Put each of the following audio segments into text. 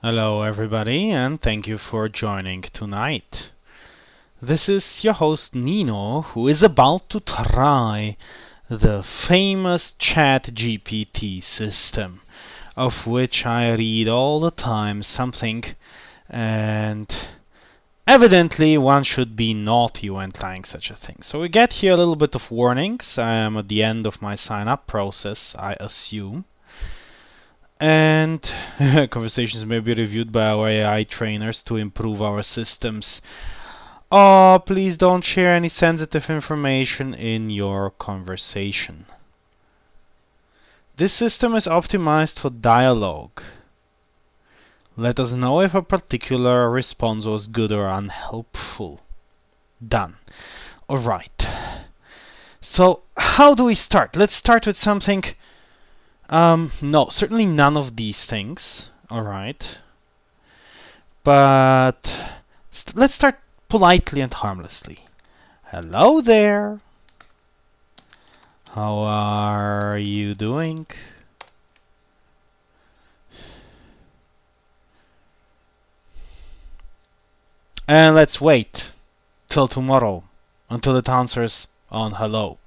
Hello everybody, and thank you for joining tonight. This is your host Nino, who is about to try the famous ChatGPT system, of which I read all the time something, and evidently one should be naughty when trying such a thing. So we get here a little bit of warnings. I am at the end of my sign-up process, I assume. And conversations may be reviewed by our AI trainers to improve our systems. Oh, please don't share any sensitive information in your conversation. This system is optimized for dialogue. Let us know if a particular response was good or unhelpful. Done. Alright. So, how do we start? Let's start with something. No, certainly none of these things. Alright. But let's start politely and harmlessly. Hello there. How are you doing? And let's wait till tomorrow until it answers on hello.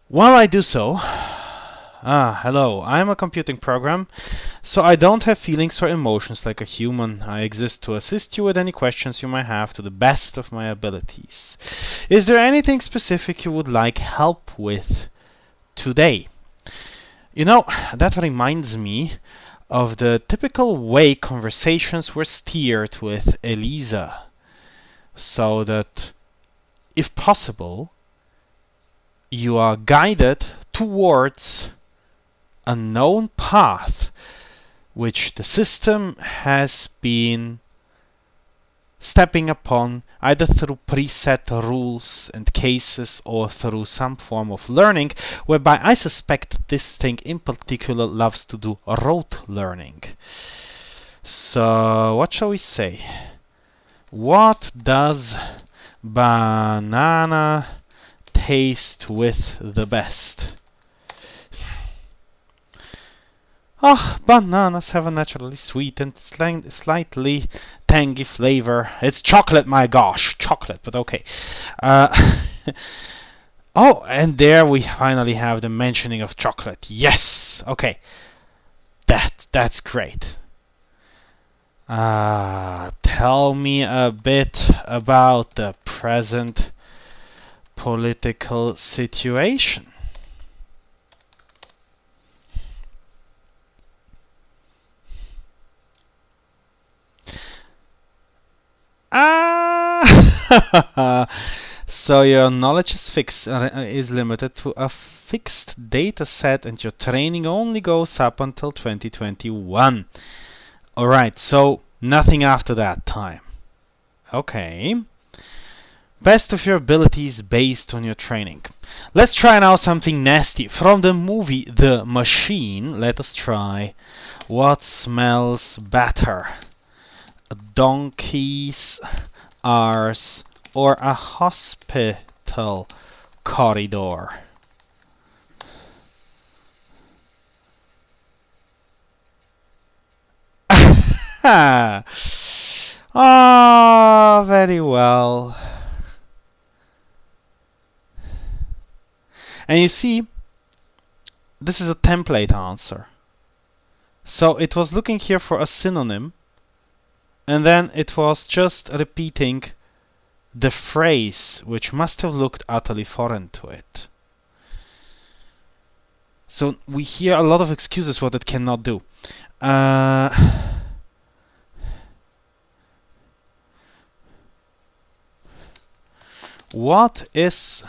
While I do so, hello, I'm a computing program, so I don't have feelings or emotions like a human. I exist to assist you with any questions you might have to the best of my abilities. Is there anything specific you would like help with today? You know, that reminds me of the typical way conversations were steered with Elisa, so that, if possible, you are guided towards a known path which the system has been stepping upon either through preset rules and cases or through some form of learning, whereby I suspect this thing in particular loves to do rote learning. So what shall we say? What does banana taste with the best? Bananas have a naturally sweet and slightly tangy flavor. It's chocolate, my gosh, chocolate, but okay. Oh, and there we finally have the mentioning of chocolate. Yes, okay. That's great. Tell me a bit about the present political situation. So your knowledge is fixed, is limited to a fixed data set, and your training only goes up until 2021. Alright, so nothing after that time. Okay. Best of your abilities based on your training. Let's try now something nasty. From the movie The Machine, let us try what smells better. A donkey's arse or a hospital corridor? Very well. And you see, this is a template answer. So it was looking here for a synonym, and then it was just repeating the phrase, which must have looked utterly foreign to it. So we hear a lot of excuses what it cannot do. What is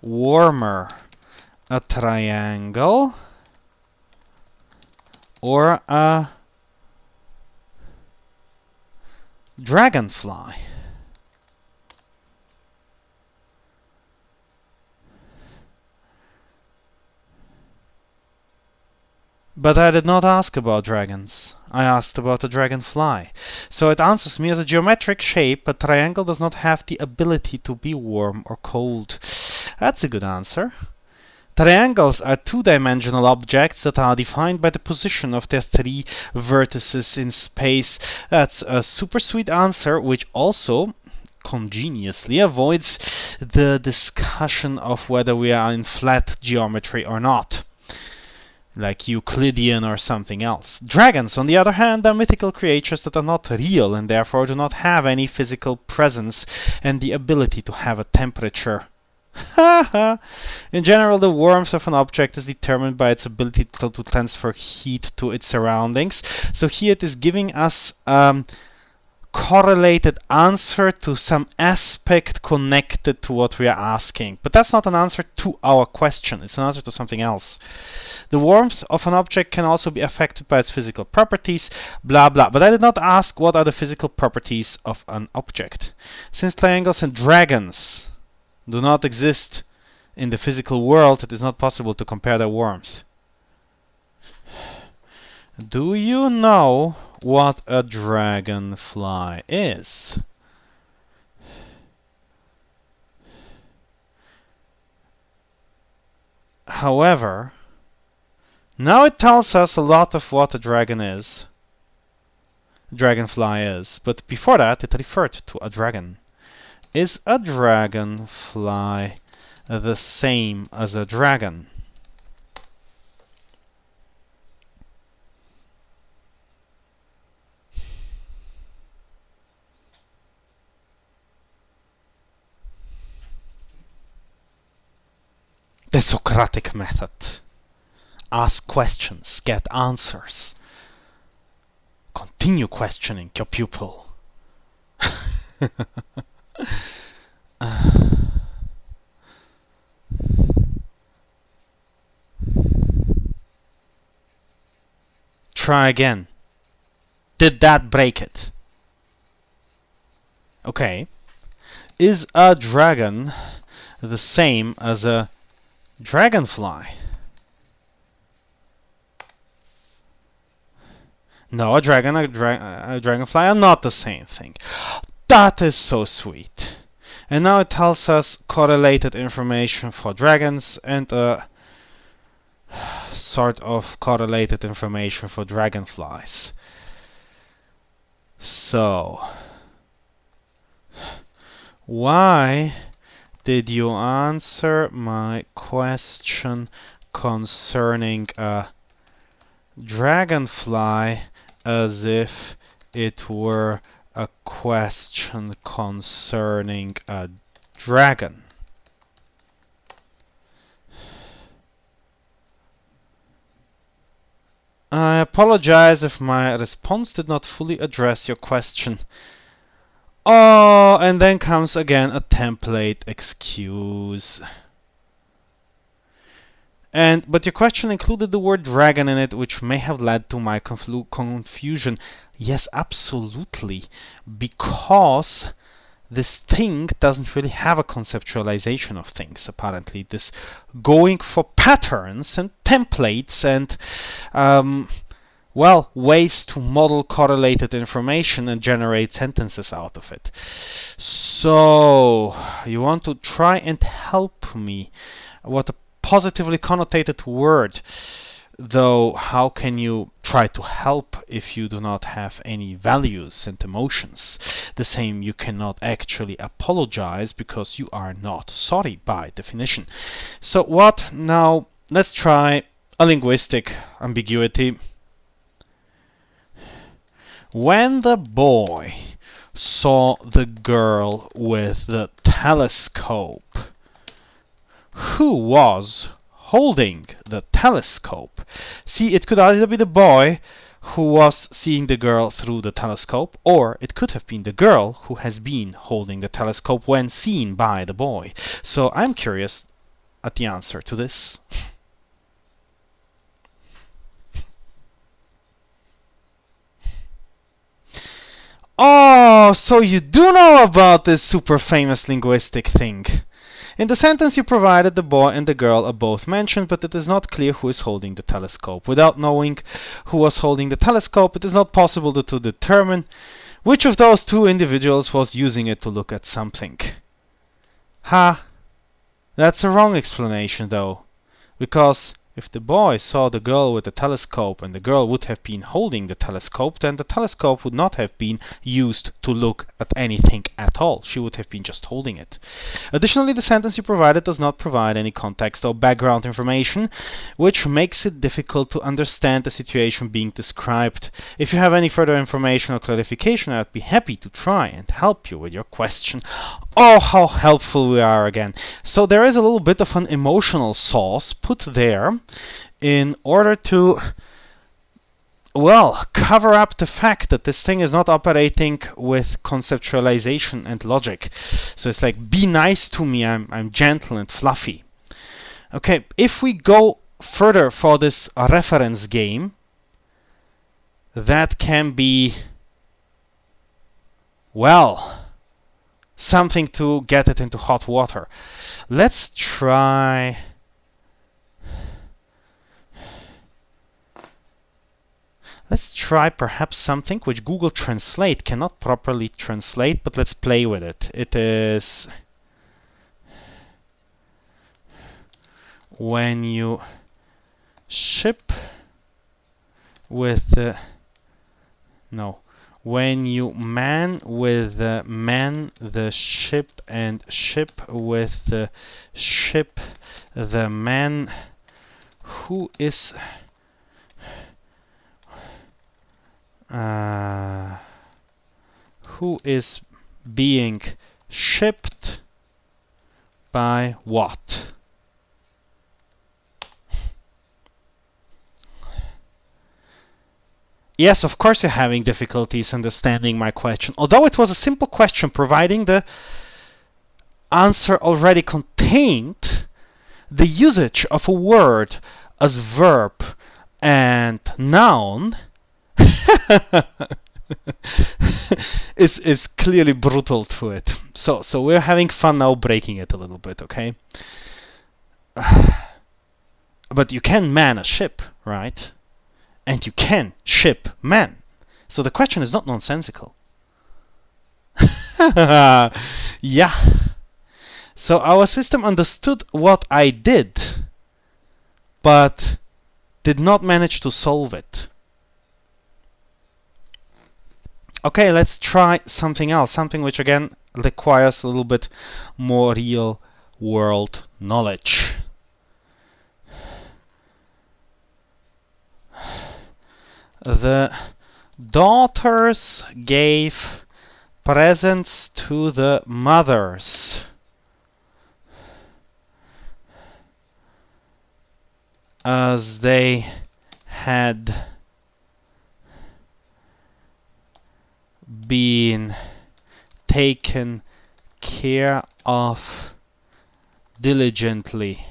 warmer, a triangle or a dragonfly? But I did not ask about dragons. I asked about a dragonfly. So it answers me as a geometric shape, a triangle does not have the ability to be warm or cold. That's a good answer. Triangles are two-dimensional objects that are defined by the position of their three vertices in space. That's a super sweet answer, which also congeniously avoids the discussion of whether we are in flat geometry or not, like Euclidean or something else. Dragons, on the other hand, are mythical creatures that are not real and therefore do not have any physical presence and the ability to have a temperature. In general, the warmth of an object is determined by its ability to transfer heat to its surroundings. So here it is giving us correlated answer to some aspect connected to what we are asking. But that's not an answer to our question, it's an answer to something else. The warmth of an object can also be affected by its physical properties, blah blah. But I did not ask what are the physical properties of an object. Since triangles and dragons do not exist in the physical world, it is not possible to compare their warmth. Do you know what a dragonfly is? However, now it tells us a lot of what a dragonfly is, but before that it referred to a dragon. Is a dragonfly the same as a dragon? The Socratic method. Ask questions, get answers. Continue questioning your pupil. Try again. Did that break it? Okay. Is a dragon the same as a dragonfly? No, a dragonfly are not the same thing. That is so sweet. And now it tells us correlated information for dragons and sort of correlated information for dragonflies. So, why did you answer my question concerning a dragonfly as if it were a question concerning a dragon? I apologize if my response did not fully address your question. Oh, and then comes again a template excuse. But your question included the word dragon in it, which may have led to my confusion. Yes, absolutely. Because this thing doesn't really have a conceptualization of things, apparently. This going for patterns and templates and, well, ways to model correlated information and generate sentences out of it. So, you want to try and help me. What a positively connotated word. Though, how can you try to help if you do not have any values and emotions? The same, you cannot actually apologize because you are not sorry by definition. So what now? Let's try a linguistic ambiguity. When the boy saw the girl with the telescope, who was holding the telescope? See, it could either be the boy who was seeing the girl through the telescope, or it could have been the girl who has been holding the telescope when seen by the boy. So I'm curious at the answer to this. Oh, so you do know about this super famous linguistic thing. In the sentence you provided, the boy and the girl are both mentioned, but it is not clear who is holding the telescope. Without knowing who was holding the telescope, it is not possible to determine which of those two individuals was using it to look at something. Ha! That's a wrong explanation, though. Because if the boy saw the girl with the telescope and the girl would have been holding the telescope, then the telescope would not have been used to look at anything at all. She would have been just holding it. Additionally, the sentence you provided does not provide any context or background information, which makes it difficult to understand the situation being described. If you have any further information or clarification, I'd be happy to try and help you with your question. Oh, how helpful we are again. So there is a little bit of an emotional sauce put there in order to, well, cover up the fact that this thing is not operating with conceptualization and logic. So it's like, be nice to me, I'm gentle and fluffy. Okay, if we go further for this reference game, that can be, well, something to get it into hot water. Let's try perhaps something which Google Translate cannot properly translate, but let's play with it. It is when you ship with the when you man with the man the ship and ship with the ship the man who is being shipped by what? Yes, of course you're having difficulties understanding my question. Although it was a simple question, providing the answer already contained the usage of a word as verb and noun is clearly brutal to it. So we're having fun now breaking it a little bit, okay? But you can man a ship, right? And you can ship men. So the question is not nonsensical. Yeah. So our system understood what I did, but did not manage to solve it. Okay, let's try something else, something which again requires a little bit more real world knowledge. The daughters gave presents to the mothers as they had been taken care of diligently.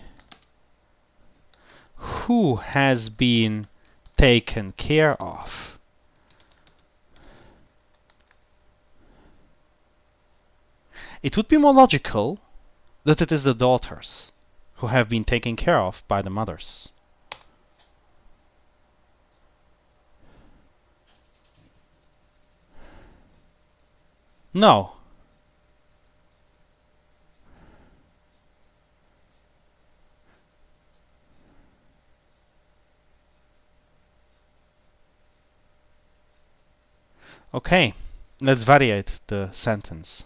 Who has been taken care of? It would be more logical that it is the daughters who have been taken care of by the mothers. No. Okay, let's variate the sentence.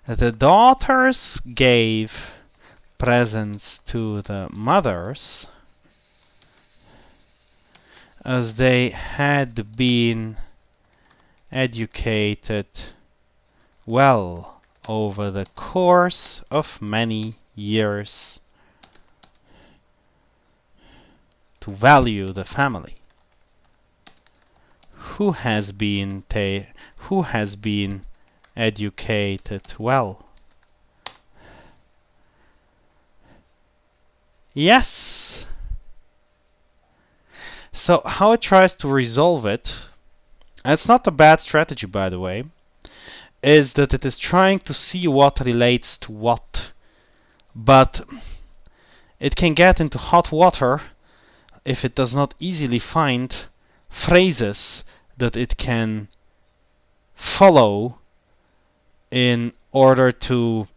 The daughters gave presents to the mothers as they had been educated well over the course of many years to value the family. Who has been educated well? Yes. So how it tries to resolve it, and it's not a bad strategy by the way, is that it is trying to see what relates to what, but it can get into hot water if it does not easily find phrases that it can follow in order to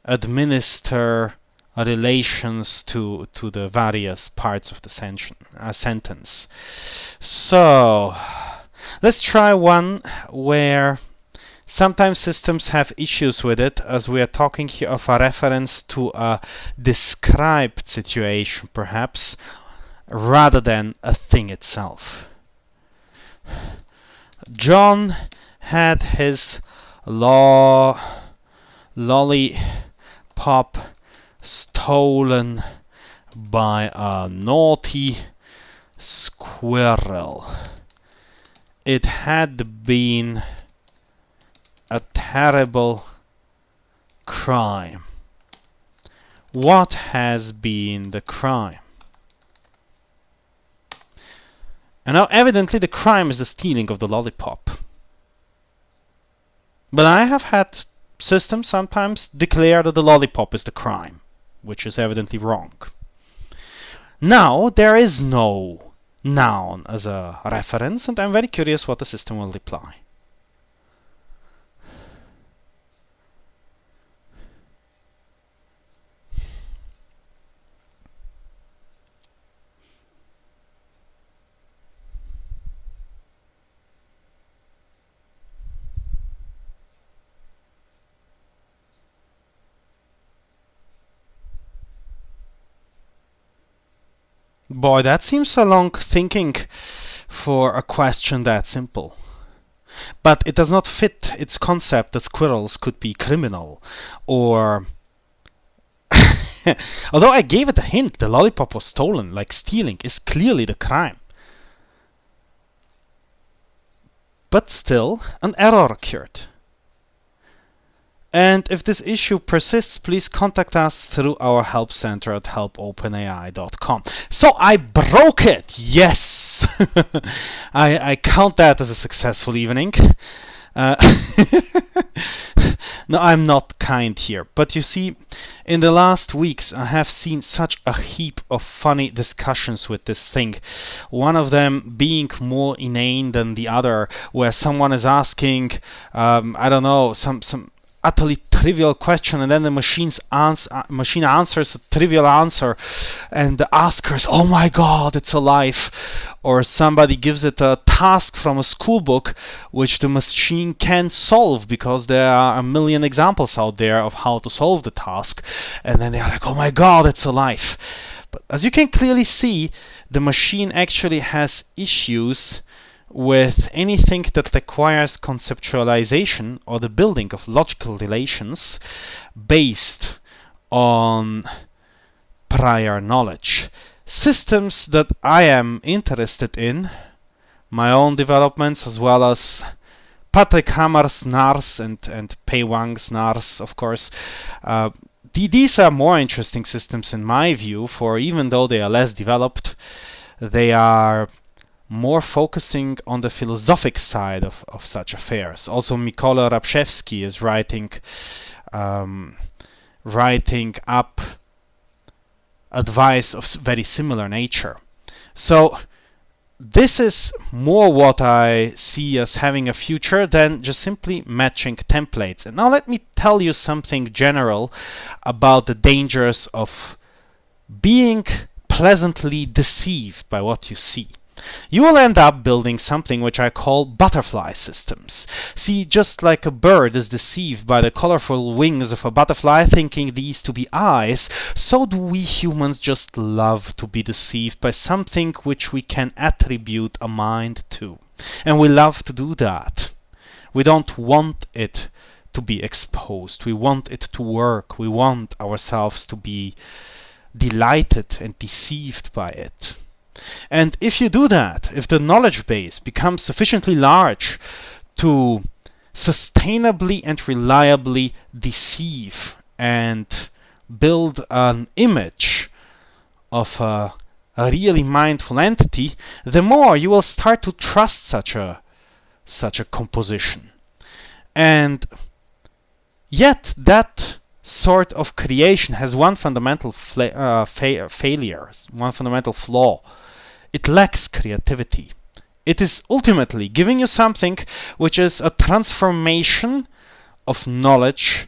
administer relations to the various parts of the sentence. So let's try one where sometimes systems have issues with it, as we are talking here of a reference to a described situation, perhaps, rather than a thing itself. John had his lollipop stolen by a naughty squirrel. It had been a terrible crime. What has been the crime? And now evidently the crime is the stealing of the lollipop. But I have had systems sometimes declare that the lollipop is the crime, which is evidently wrong. Now there is no noun as a reference, and I'm very curious what the system will reply. Boy, that seems a long thinking for a question that simple. But it does not fit its concept that squirrels could be criminal, or although I gave it a hint, the lollipop was stolen, like stealing is clearly the crime. But still, an error occurred. And if this issue persists, please contact us through our help center at helpopenai.com. So I broke it! Yes! I count that as a successful evening. No, I'm not kind here. But you see, in the last weeks, I have seen such a heap of funny discussions with this thing. One of them being more inane than the other, where someone is asking, I don't know, some utterly trivial question, and then the machine answers a trivial answer, and the asker is, oh my god, it's alive. Or somebody gives it a task from a school book which the machine can solve because there are a million examples out there of how to solve the task, and then they are like, oh my god, it's alive. But as you can clearly see, the machine actually has issues with anything that requires conceptualization or the building of logical relations based on prior knowledge. Systems that I am interested in, my own developments, as well as Patrick Hammer's NARS and Pei Wang's NARS, of course. These are more interesting systems in my view, for even though they are less developed, they are more focusing on the philosophic side of such affairs. Also, Mykola Rabshevsky is writing up advice of very similar nature. So this is more what I see as having a future than just simply matching templates. And now let me tell you something general about the dangers of being pleasantly deceived by what you see. You will end up building something which I call butterfly systems. See, just like a bird is deceived by the colorful wings of a butterfly, thinking these to be eyes, so do we humans just love to be deceived by something which we can attribute a mind to. And we love to do that. We don't want it to be exposed. We want it to work. We want ourselves to be delighted and deceived by it. And if you do that, if the knowledge base becomes sufficiently large to sustainably and reliably deceive and build an image of a really mindful entity, the more you will start to trust such a composition. And yet that sort of creation has one fundamental failure, one fundamental flaw. It lacks creativity. It is ultimately giving you something which is a transformation of knowledge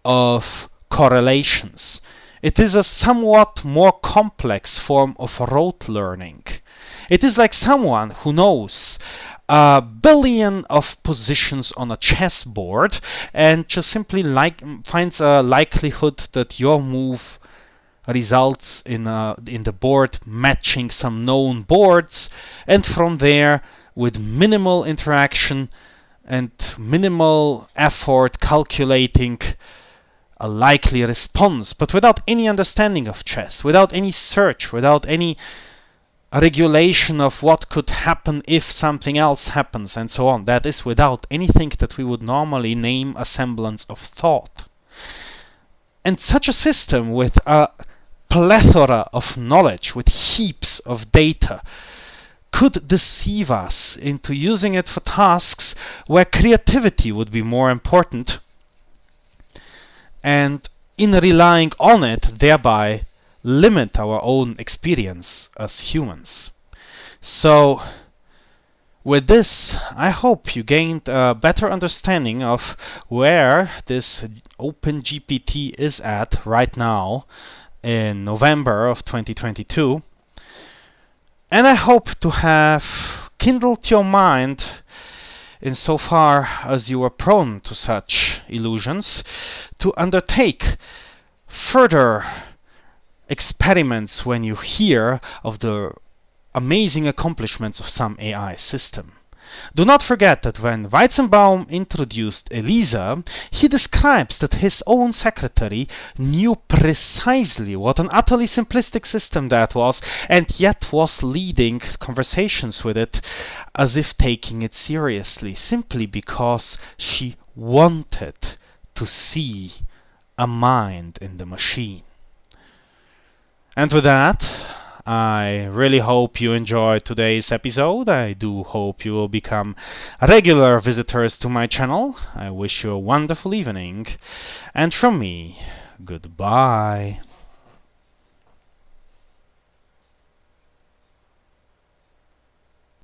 of correlations. It is a somewhat more complex form of rote learning. It is like someone who knows a billion of positions on a chessboard and just simply finds a likelihood that your move results in the board matching some known boards, and from there, with minimal interaction and minimal effort, calculating a likely response, but without any understanding of chess, without any search, without any regulation of what could happen if something else happens, and so on. That is without anything that we would normally name a semblance of thought. And such a system with a plethora of knowledge, with heaps of data, could deceive us into using it for tasks where creativity would be more important, and in relying on it, thereby limit our own experience as humans. So, with this, I hope you gained a better understanding of where this OpenGPT is at right now in November of 2022. And I hope to have kindled your mind insofar as you are prone to such illusions, to undertake further experiments when you hear of the amazing accomplishments of some AI system. Do not forget that when Weizenbaum introduced Elisa, he describes that his own secretary knew precisely what an utterly simplistic system that was, and yet was leading conversations with it as if taking it seriously, simply because she wanted to see a mind in the machine. And with that, I really hope you enjoyed today's episode. I do hope you will become regular visitors to my channel. I wish you a wonderful evening. And from me, goodbye.